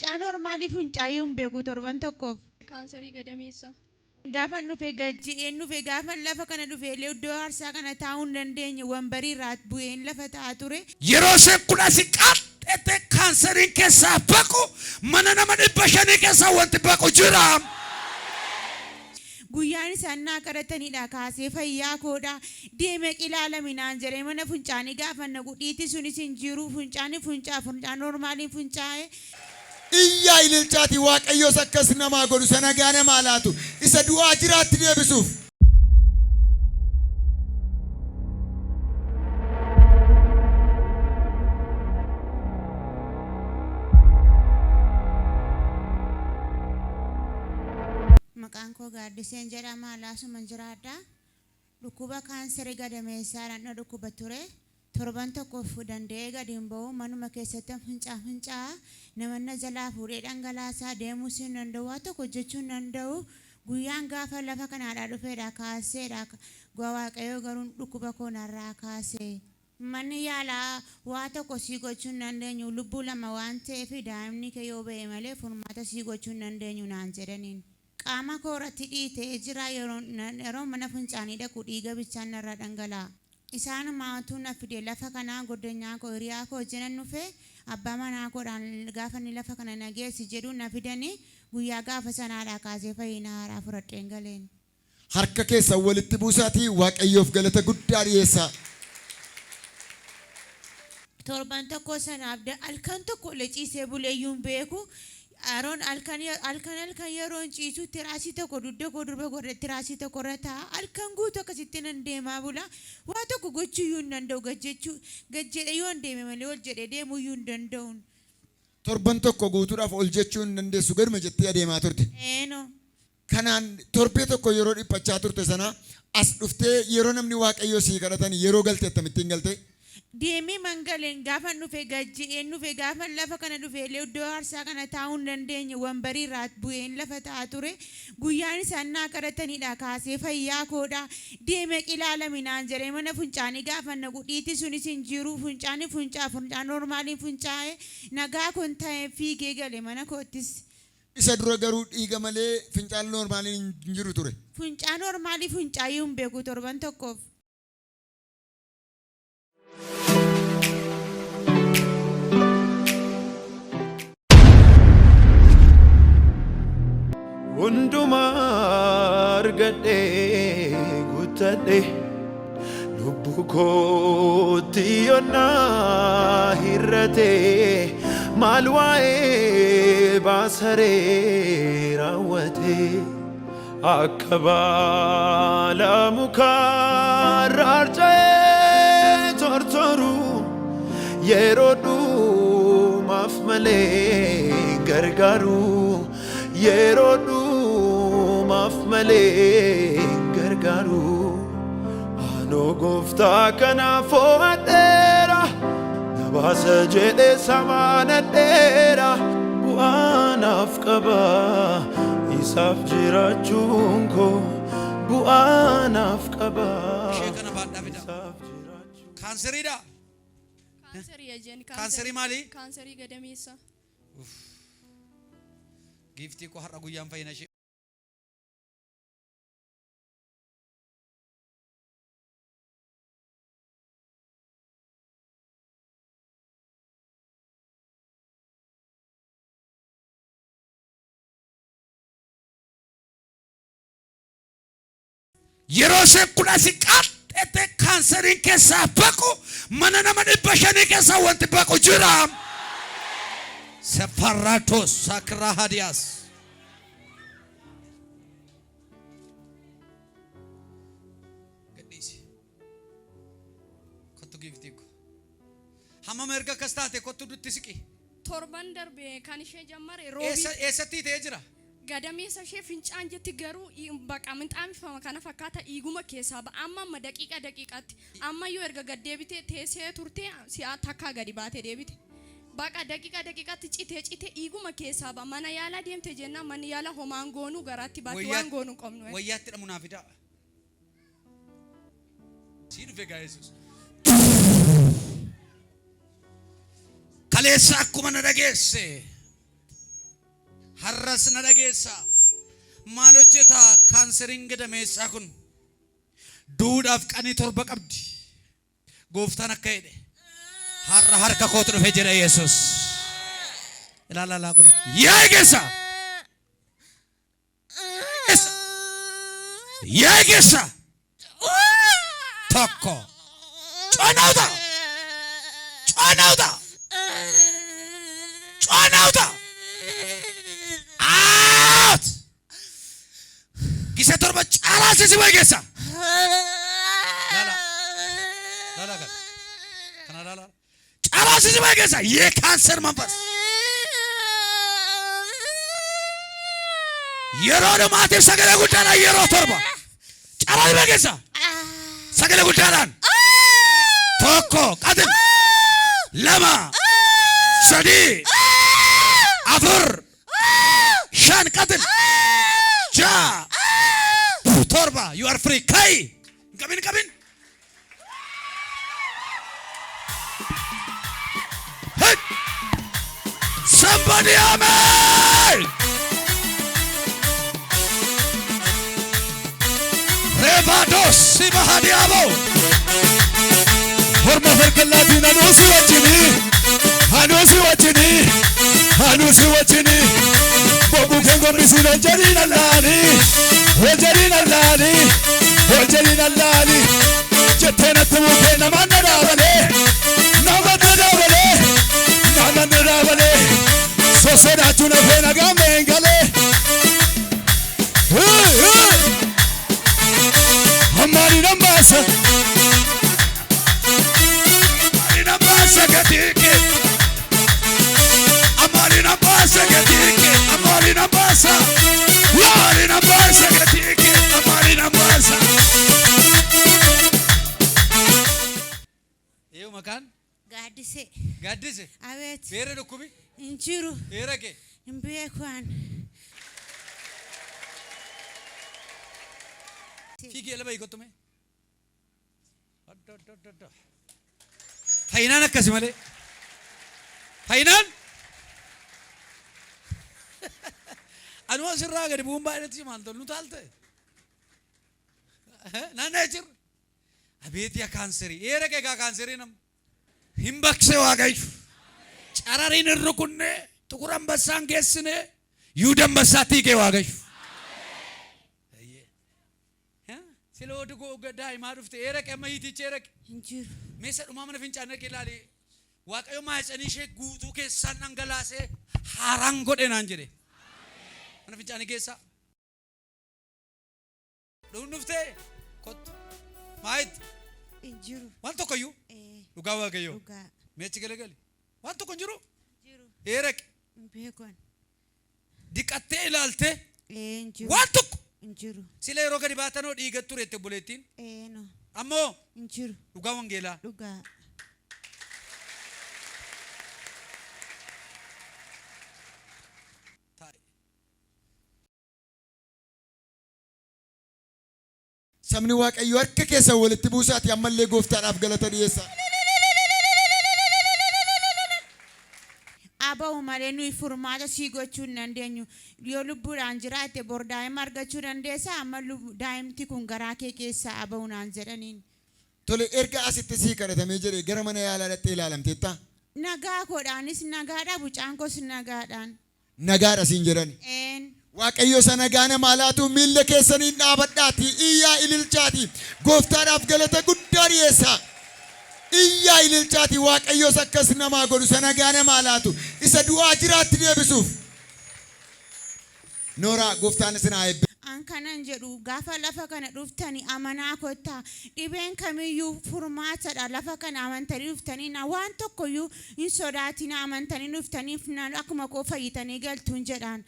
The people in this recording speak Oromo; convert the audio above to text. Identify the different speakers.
Speaker 1: Funcaan ormaaliif funcaayuun beeku torban tokkoof.
Speaker 2: Kaanserii gadameessa.
Speaker 1: Gaafa dhufe gajji'een dhufe gaafa lafa kana dhufe illee iddoo aarsaa kana taa'uu hin dandeenye wambarii irraa bu'een lafa taa'aa ture.
Speaker 3: Yeroo sekkudha si qaadhete kaanseriin keessaa baqu mana nama 500 keessaa wanti baqu jira.
Speaker 1: Guyyaan isaan naa kadhatanidha kaasee fayyaa koodha deemee ilaalaminaan jedhee mana funcaanii gaafa na gudhiiti sunis hin jiru funcaan normaaliin funcaa'e.
Speaker 4: Iyyaa ililchaati waaqayyoos akkas namaa godhu sana gaana maalaatu isa du'aa jiraatti deebisuuf.
Speaker 1: Maqaan koo Gaaddiseen jedhama laasuma jiraadha. Dhukkuba kaanserii gadameessaadhaan na dhukkuba ture. Torban tokkoof danda'ee gadi hin ba'u manuma keessatti fincaa namanna jalaa fuudhee dhangalaasaa deemuu hin danda'u waa tokko hojjechuu hin danda'u guyyaan gaafa lafa kanaadhaa dhufeedha kaaseedha waaqayyoo garuu dhukkuba koo narraa kaasee manni yaalaa waa tokko sii gochuu hin dandeenyu lubbuu lama waan ta'eef daa'imni kee yoo ba'e malee furmaata sii gochuu hin dandeenyu naan jedhaniin. Qaama koo irratti dhiitee jira yeroo mana fincaanii dhaqu dhiiga bichaan narraa dhangala'a. Isaan maatu na fide lafa kana goddanyaa koo hiriyaa koo jiran nufe abbaa manaa koodhaan gaafa inni lafa kana nageessi jedhu na fidanii guyyaa gaafa sanaadhaa kaasee fayyina haaraa fudhadheen galeen.
Speaker 4: Harka keessa walitti buusaatii waaqayyoof galata guddaa dhiyeessaa.
Speaker 1: Torban tokko sanaaf halkan tokko ciisee buleeyyuun beeku. Aroon halkan yeroo ciisu tiraasii tokko dudda koo durba godhe tiraasii tokko irra taa'a halkan guutuu akkasitti nan deemaa bula waa tokko gochuuyyuu hin danda'u gajjedhe yoo hin deeme malee ol jedhee deemuuyyuu hin danda'u.
Speaker 4: Torban tokko guutuudhaaf ol jechuu hin dandeessu gaduma jettee adeemaa turte.
Speaker 1: Eenoo.
Speaker 4: Kanaan torbee tokko yeroo dhiphachaa turte sana as dhuftee yeroo namni waaqayyoo sii kadhatan yeroo galte akkamittiin galte?
Speaker 1: Deemee mangaleen gaafa dhufe gajji'een dhufe gaafa lafa kana dhufe illee iddoo aarsaa kana taa'uu hin dandeenye wambarii irraa bu'een lafa taa'aa ture guyyaan isaan naa kadhatanidha kaasee fayyaa koodha deemee ilaalaminaan jedhee mana funcaanii gaafa na gudhiiti sunis hin jiru funcaan normaaliin funcaa'e nagaa kun ta'ee fiigee gale mana koottis.
Speaker 4: Isa dura garuu dhiiga malee fincaan normaaliin hin jiru ture.
Speaker 1: Funcaan normaalii funcaayuu hin beeku torban tokkoof.
Speaker 5: Hundumaa argadhee guuttadhe lubbuu kootti yonnaa hir'atee maal waa'ee baasaree raawwatee akka baala mukaarraa harca'ee tortoru yeroo dhumaaf malee gargaaru yeroo dhumaaf malee gargaaru anoo gooftaa kanaaf fo'adheera na baasa jedhee samaanadheera bu'aanaaf qaba isaaf jiraachuun koo bu'aanaaf qaba.
Speaker 3: Kaanseriidha.
Speaker 2: Kaanserii ejeen
Speaker 3: Kaanserii maali?
Speaker 2: kaanserii gadameessa.
Speaker 3: Giftii koo har'a guyyaan fayyina ishee. Yeroo sekkudha si qaadhete kaanseriin keessaa baqu mana nama 500 keessaa wanti baqu jira. Separatos sakrahadias. Gadisi. Kottu giftiku. Hamma merga kastate kottu dutti siqi.
Speaker 2: Torban darbe kan ishee jammare roobii.
Speaker 3: Eessatti ta'ee jira?
Speaker 2: Gadameessa ishee fincaan jetti garuu baqa minxaamifama kana fakkaata dhiiguma keessaa ba'a amma daqiiqaatti amma yoo erga gad deebite teessee turte si'a takkaa gadi baate deebite. Baqa daqiiqaatti citee dhiiguma keessaa ba'a mana yaalaa deemte jennaan manni yaala homaan goonuu garaatti baatti waan goonuu qabnu.
Speaker 3: Wayyaatti dhamunaaf fida. Sii dhufe gaa Yesuus. Kaleessa akkuma na dhageesse harrasna dhageessa maal hojjeta kaanseriin gadameessaa kun duudhaaf qanii torba qabdi gooftaan akka jedhe har'a harka kootu dhufe jedha Yesuus ilaalaa kun yaa geessa yaa geessa tokko Conauta out gisa torba caalaa si geessa caalaa si geessa yee kaanser manfas yeroo dhumaatiif sagalee guddaadhaan yeroo torba caalaa geessa sagalee guddaadhaan tokko qatin lama sadii afur shan qatin ja'a torba you are free kai kabin hey somebody amen rebados sibahadiabo horma ferkellati nanusi wachini bobu kengo misina jarina lani jetena tumu pena manada bale sosera tuna pena gamengale amari nambasa gatike amarina basa gatike amarina basa gatike amarina basa eyo makan gaddise
Speaker 1: አቤት
Speaker 3: bere dokubi
Speaker 1: እንጅሩ
Speaker 3: erake
Speaker 1: እምቤኳን
Speaker 3: figi elaba ikotume Fayinaan akkasi malee fayinaan anuma sirraa gadi bu'uun baay'inatti maal tolu taalte naannoo jiru abeeti yaa kaanserii eera keekaa kaanserii nam hin baksee waaqayyo carariin irra kunne tuqur ambassaan geessine yuuda ambassaa tiikee waaqayyo siloo dugoo daa'imaa dhufte eera qee amma hiitichi eera qee
Speaker 1: እንጅሩ
Speaker 3: meeshaa dhumaa mana fincaanii dhaqee ilaalee waaqayyo maayisanii ishee guutuu keessaan dhangalaasee haaraan godhe naan jedhe mana fincaanii keessaa dhuun dhuftee kottu maayitti
Speaker 1: እንጅሩ
Speaker 3: waan tokkoyyuu dhugaa waaqayyo
Speaker 1: ዱጋ
Speaker 3: meechi galagali waan tokko hin jiru
Speaker 1: እንጅሩ
Speaker 3: eeraqe
Speaker 1: እምቤኳን
Speaker 3: diqattee ilaaltee
Speaker 1: እንጅሩ
Speaker 3: waan tokko
Speaker 1: እንጅሩ
Speaker 3: sila yeroo gadi baatanoo dhiigat ture itti buleettiin
Speaker 1: ነው
Speaker 3: ammoo
Speaker 1: እንጅሩ
Speaker 3: dhugaa wangeelaa
Speaker 1: ዱጋ
Speaker 4: Sabni waaqayyo harka keessa walitti buusaati ammallee gooftaadhaaf galata dhiyeessa.
Speaker 1: አበው ማለኑ ይፍርማታ ሲጎቹን እንደኙ የልቡዳን ጅራቴ ቦርዳይ ማርገቹን እንደሳ አመሉ ዳይምቲ ኩን ገራኬ ኬሳ አበውን አንዘደኒን
Speaker 4: Tole erga asitti sii kadhatamee jedhee gara mana yaalaa dhattee ilaalamteetta
Speaker 1: ነጋ ኮዳንስ ነጋዳ ቡጫንኮስ ነጋዳን
Speaker 4: nagaadha siin jedhan.
Speaker 1: ኤን
Speaker 4: Waaqayyo sana nagaa namaa laatu miilla keessaniin dhaabadhaati iyyaa ililchaati gooftaadhaaf galata guddaa dhiyeessa. Iyyaa ililchaati waaqayyo akkas namaa godhu sana nagaa namaa laatu isa du'aa jiraatti deebisuuf. Noora gooftaan isin haa eebbisu.
Speaker 1: አንከነን ጀዱ ጋፋ ለፈ ከነ ዱፍተኒ አመና ኮታ ዲቤን ከሚዩ ፉርማተዳ ለፈ ከነ አመንተኒ ዱፍተኒና ዋን tokkoyu in sodatina amantani duftani fnan akuma ko fayitani galtun jedhan